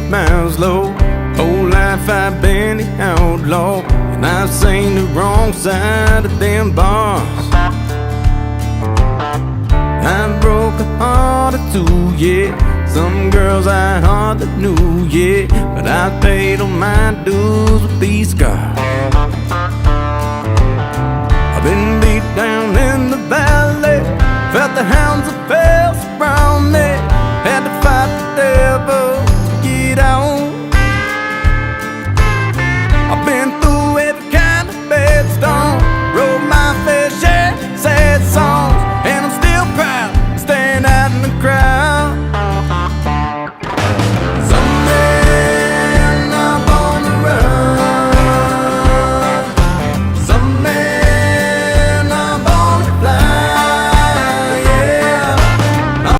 Maslow. Whole life I've been the outlaw, and I've seen the wrong side of them bars. I broke a heart or two, yeah. Some girls I hardly knew, yeah. But I paid all my dues with these scars. I've been beat down in the valley, felt the hounds of bells around me.